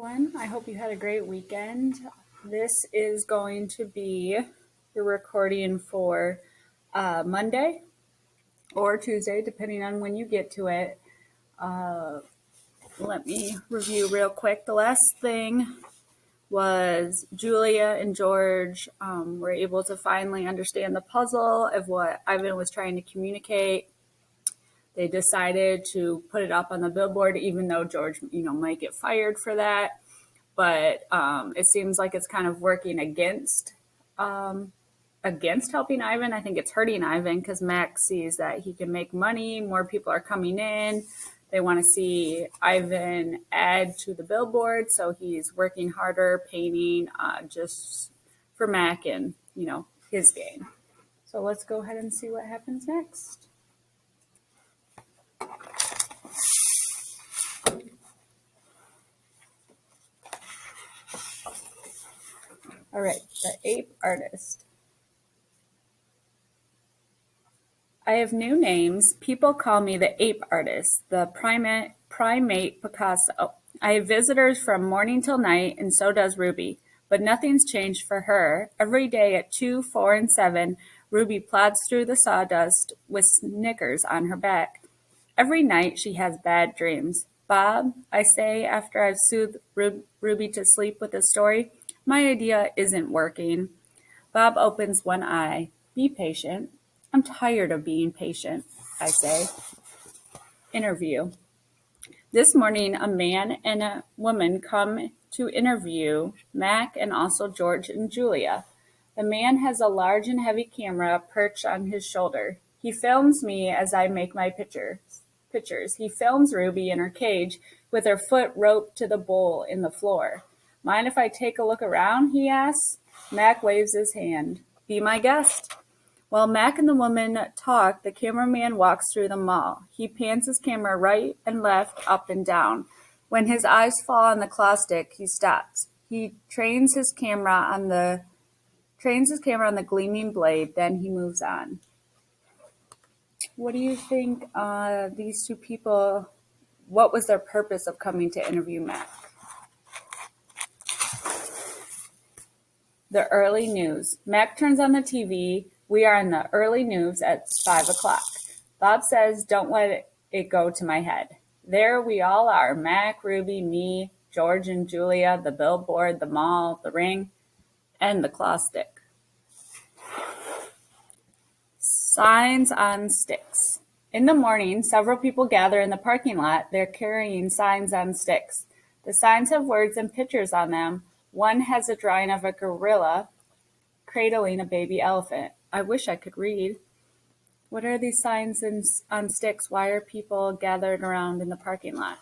everyone. I hope you had a great weekend. This is going to be the recording for Monday or Tuesday, depending on when you get to it. Let me review real quick. The last thing was Julia and George were able to finally understand the puzzle of what Ivan was trying to communicate. They decided to put it up on the billboard, even though George, might get fired for that. But it seems like it's kind of working against helping Ivan. I think it's hurting Ivan because Max sees that he can make money. More people are coming in. They want to see Ivan add to the billboard, so he's working harder, painting just for Mac and his gain. So let's go ahead and see what happens next. All right, the ape artist. I have new names. People call me the ape artist, the primate Picasso. I have visitors from morning till night, and so does Ruby. But nothing's changed for her. Every day at 2, 4, and 7, Ruby plods through the sawdust with Snickers on her back. Every night she has bad dreams. Bob, I say after I've soothed Ruby to sleep with a story, my idea isn't working. Bob opens one eye. Be patient. I'm tired of being patient, I say. Interview. This morning, a man and a woman come to interview Mac and also George and Julia. The man has a large and heavy camera perched on his shoulder. He films me as I make my pictures. He films Ruby in her cage with her foot roped to the bowl in the floor. Mind if I take a look around, he asks. Mac waves his hand. Be my guest. While Mac and the woman talk, the cameraman walks through the mall. He pans his camera right and left, up and down. When his eyes fall on the claw stick, he stops. He trains his camera on the gleaming blade, then he moves on. What do you think these two people, what was their purpose of coming to interview Mac? The early news. Mac turns on the TV. We are in the early news at 5 o'clock. Bob says, don't let it go to my head. There we all are, Mac, Ruby, me, George and Julia, the billboard, the mall, the ring, and the claw stick. Signs on sticks. In the morning, several people gather in the parking lot. They're carrying signs on sticks. The signs have words and pictures on them. One has a drawing of a gorilla cradling a baby elephant. I wish I could read. What are these signs on sticks? Why are people gathered around in the parking lot?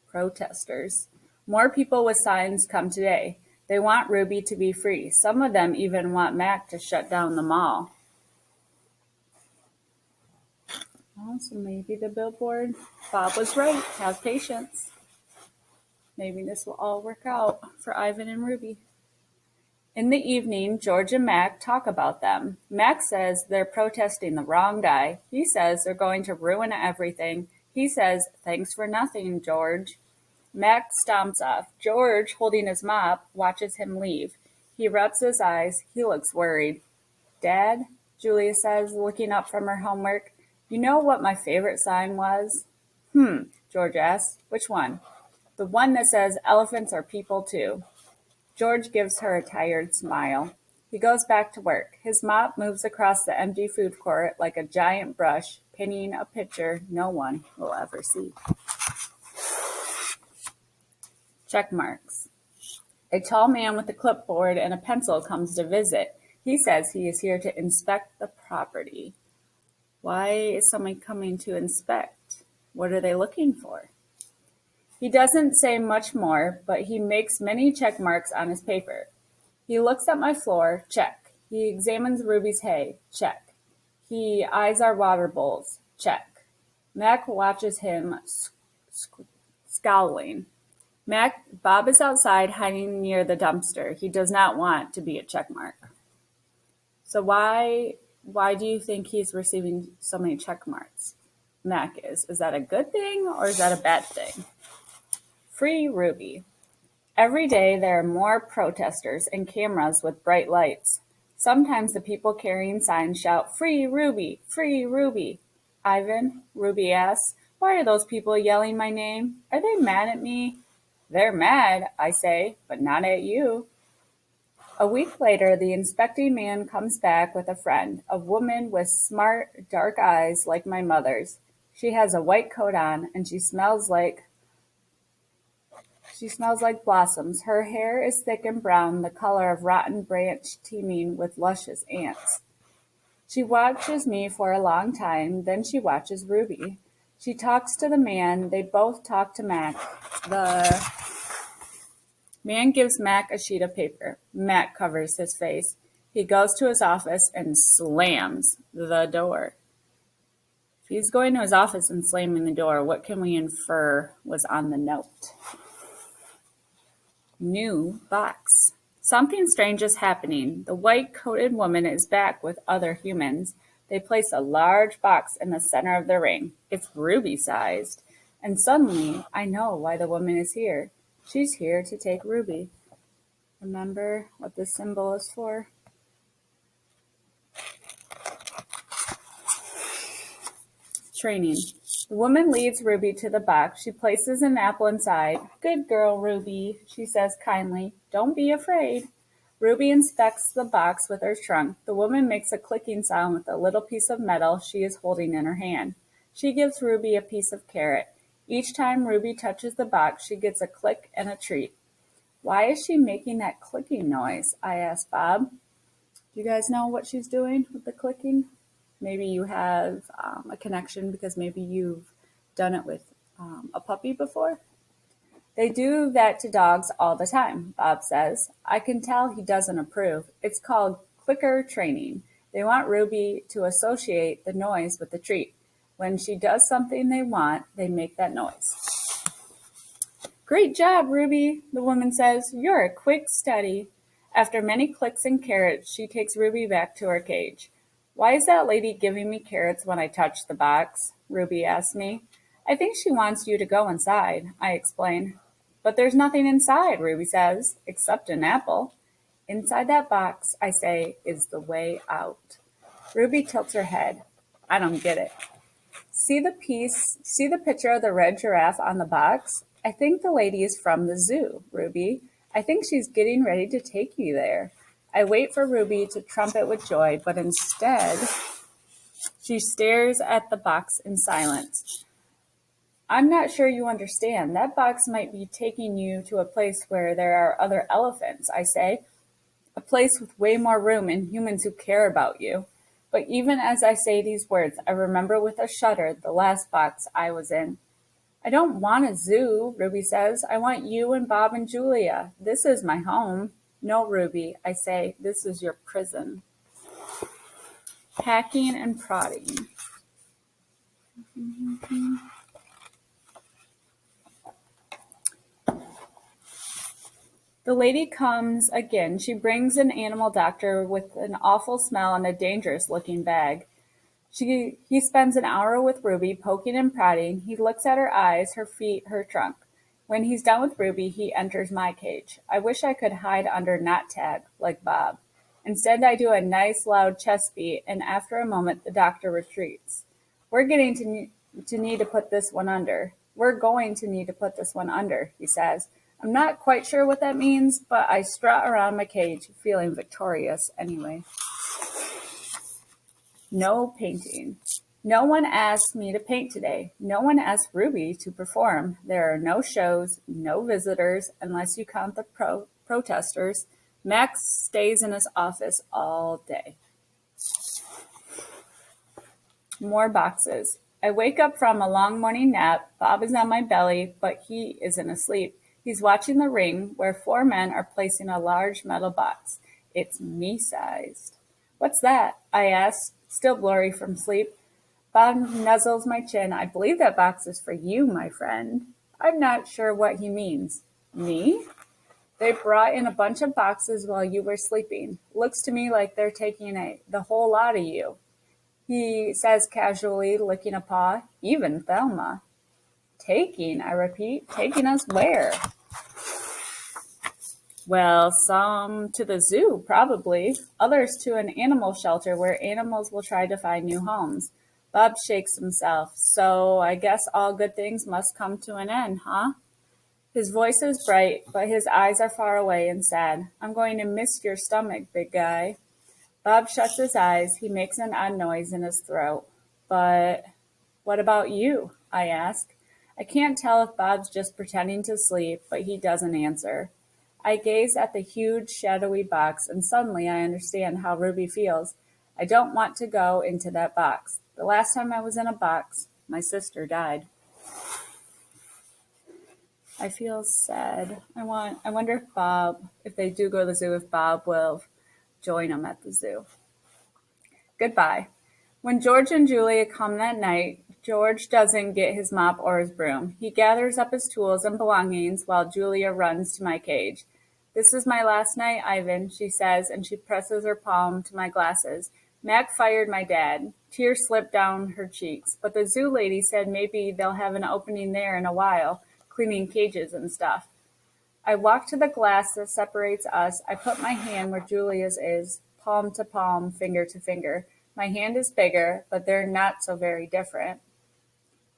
Protesters. More people with signs come today. They want Ruby to be free. Some of them even want Mac to shut down the mall. Oh, so maybe the billboard. Bob was right. Have patience. Maybe this will all work out for Ivan and Ruby. In the evening, George and Mac talk about them. Mac says they're protesting the wrong guy. He says they're going to ruin everything. He says, thanks for nothing, George. Mac stomps off. George, holding his mop, watches him leave. He rubs his eyes. He looks worried. Dad, Julia says, looking up from her homework, you know what my favorite sign was? George asks. Which one? The one that says elephants are people too. George gives her a tired smile. He goes back to work. His mop moves across the empty food court like a giant brush, pinning a picture no one will ever see. Check marks. A tall man with a clipboard and a pencil comes to visit. He says he is here to inspect the property. Why is someone coming to inspect? What are they looking for? He doesn't say much more, but he makes many check marks on his paper. He looks at my floor, check. He examines Ruby's hay, check. He eyes our water bowls, check. Mac watches him scowling. Bob is outside hiding near the dumpster. He does not want to be a check mark. So why do you think he's receiving so many check marks? Mac is. Is that a good thing or is that a bad thing? Free Ruby. Every day there are more protesters and cameras with bright lights. Sometimes the people carrying signs shout, "Free Ruby! Free Ruby!" Ivan, Ruby asks, "Why are those people yelling my name? Are they mad at me?" "They're mad," I say, "but not at you." A week later, the inspecting man comes back with a friend, a woman with smart, dark eyes like my mother's. She has a white coat on, and she smells like blossoms. Her hair is thick and brown, the color of rotten branch teeming with luscious ants. She watches me for a long time, then she watches Ruby. She talks to the man, they both talk to Mac. The man gives Mac a sheet of paper. Mac covers his face. He goes to his office and slams the door. If he's going to his office and slamming the door, what can we infer was on the note? New box. Something strange is happening. The white-coated woman is back with other humans. They place a large box in the center of the ring. It's ruby-sized. And suddenly, I know why the woman is here. She's here to take Ruby. Remember what this symbol is for? Training. The woman leads Ruby to the box. She places an apple inside. "Good girl, Ruby," she says kindly. "Don't be afraid." Ruby inspects the box with her trunk. The woman makes a clicking sound with a little piece of metal she is holding in her hand. She gives Ruby a piece of carrot. Each time Ruby touches the box, she gets a click and a treat. "Why is she making that clicking noise?" I asked Bob. Do you guys know what she's doing with the clicking? Maybe you have a connection because maybe you've done it with a puppy before. "They do that to dogs all the time," Bob says. I can tell he doesn't approve. It's called clicker training. They want Ruby to associate the noise with the treat. When she does something they want, they make that noise. "Great job, Ruby," the woman says. "You're a quick study." After many clicks and carrots, she takes Ruby back to her cage. "Why is that lady giving me carrots when I touch the box?" Ruby asks me. "I think she wants you to go inside," I explain. "But there's nothing inside," Ruby says, "except an apple." "Inside that box," I say, "is the way out." Ruby tilts her head. I don't get it. See the picture of the red giraffe on the box? I think the lady is from the zoo, Ruby. I think she's getting ready to take you there. I wait for Ruby to trumpet with joy, but instead, she stares at the box in silence. "I'm not sure you understand. That box might be taking you to a place where there are other elephants," I say. "A place with way more room and humans who care about you." But even as I say these words, I remember with a shudder the last box I was in. "I don't want a zoo," Ruby says. "I want you and Bob and Julia. This is my home." "No, Ruby," I say, "this is your prison." Hacking and prodding. The lady comes again. She brings an animal doctor with an awful smell and a dangerous-looking bag. He spends an hour with Ruby, poking and prodding. He looks at her eyes, her feet, her trunk. When he's done with Ruby, he enters my cage. I wish I could hide under Knot Tag, like Bob. Instead, I do a nice, loud chest beat, and after a moment, the doctor retreats. We're going to need to put this one under. We're going to need to put this one under, he says. I'm not quite sure what that means, but I strut around my cage, feeling victorious anyway. No painting. No one asked me to paint today. No one asked Ruby to perform. There are no shows, no visitors, unless you count the protesters. Max stays in his office all day. More boxes. I wake up from a long morning nap. Bob is on my belly, but he isn't asleep. He's watching the ring where 4 men are placing a large metal box. It's me-sized. "What's that?" I ask, still blurry from sleep. Bob nuzzles my chin. "I believe that box is for you, my friend." I'm not sure what he means. "Me?" "They brought in a bunch of boxes while you were sleeping. Looks to me like they're taking the whole lot of you." he says casually, licking a paw. Even Thelma. Taking, I repeat. Taking us where? Well, some to the zoo, probably. Others to an animal shelter where animals will try to find new homes. Bob shakes himself. So I guess all good things must come to an end, huh? His voice is bright, but his eyes are far away and sad. I'm going to miss your stomach, big guy. Bob shuts his eyes. He makes an odd noise in his throat. But what about you? I ask. I can't tell if Bob's just pretending to sleep, but he doesn't answer. I gaze at the huge, shadowy box, and suddenly I understand how Ruby feels. I don't want to go into that box. The last time I was in a box, my sister died. I feel sad. I wonder if they do go to the zoo, if Bob will join them at the zoo. Goodbye. When George and Julia come that night, George doesn't get his mop or his broom. He gathers up his tools and belongings while Julia runs to my cage. This is my last night, Ivan, she says, and she presses her palm to my glasses. Mac fired my dad. Tears slipped down her cheeks, but the zoo lady said maybe they'll have an opening there in a while, cleaning cages and stuff. I walk to the glass that separates us. I put my hand where Julia's is, palm to palm, finger to finger. My hand is bigger, but they're not so very different.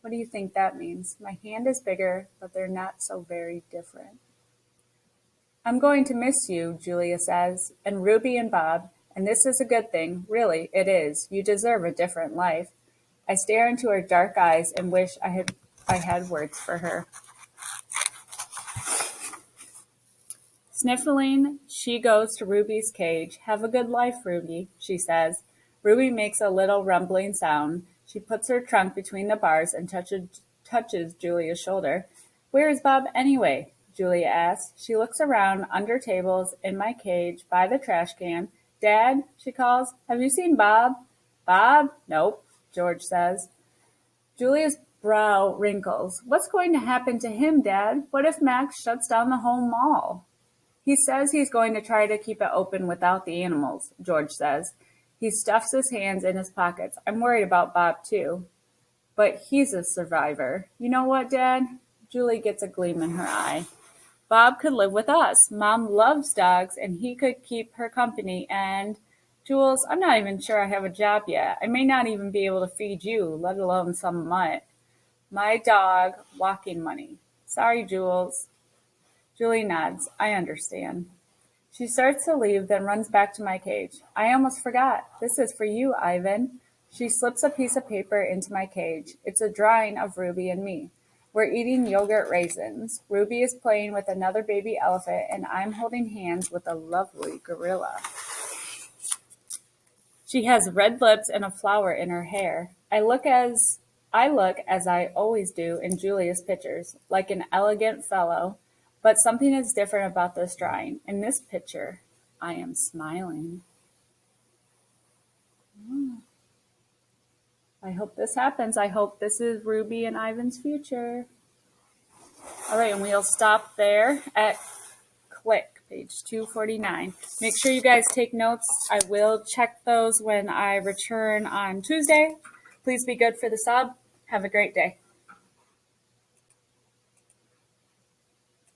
What do you think that means? My hand is bigger, but they're not so very different. I'm going to miss you, Julia says, and Ruby and Bob, and this is a good thing. Really, it is. You deserve a different life. I stare into her dark eyes and wish I had words for her. Sniffling, she goes to Ruby's cage. Have a good life, Ruby, she says. Ruby makes a little rumbling sound. She puts her trunk between the bars and touches Julia's shoulder. Where is Bob anyway? Julia asks. She looks around, under tables, in my cage, by the trash can. Dad, she calls, have you seen Bob? Bob? Nope, George says. Julia's brow wrinkles. What's going to happen to him, Dad? What if Max shuts down the whole mall? He says he's going to try to keep it open without the animals, George says. He stuffs his hands in his pockets. I'm worried about Bob, too. But he's a survivor. You know what, Dad? Julie gets a gleam in her eye. Bob could live with us. Mom loves dogs, and he could keep her company. And, Jules, I'm not even sure I have a job yet. I may not even be able to feed you, let alone some mutt. My dog, walking money. Sorry, Jules. Julie nods. I understand. She starts to leave, then runs back to my cage. I almost forgot. This is for you, Ivan. She slips a piece of paper into my cage. It's a drawing of Ruby and me. We're eating yogurt raisins. Ruby is playing with another baby elephant, and I'm holding hands with a lovely gorilla. She has red lips and a flower in her hair. I look as I always do in Julia's pictures, like an elegant fellow. But something is different about this drawing. In this picture, I am smiling. I hope this happens. I hope this is Ruby and Ivan's future. All right, and we'll stop there at click, page 249. Make sure you guys take notes. I will check those when I return on Tuesday. Please be good for the sub. Have a great day.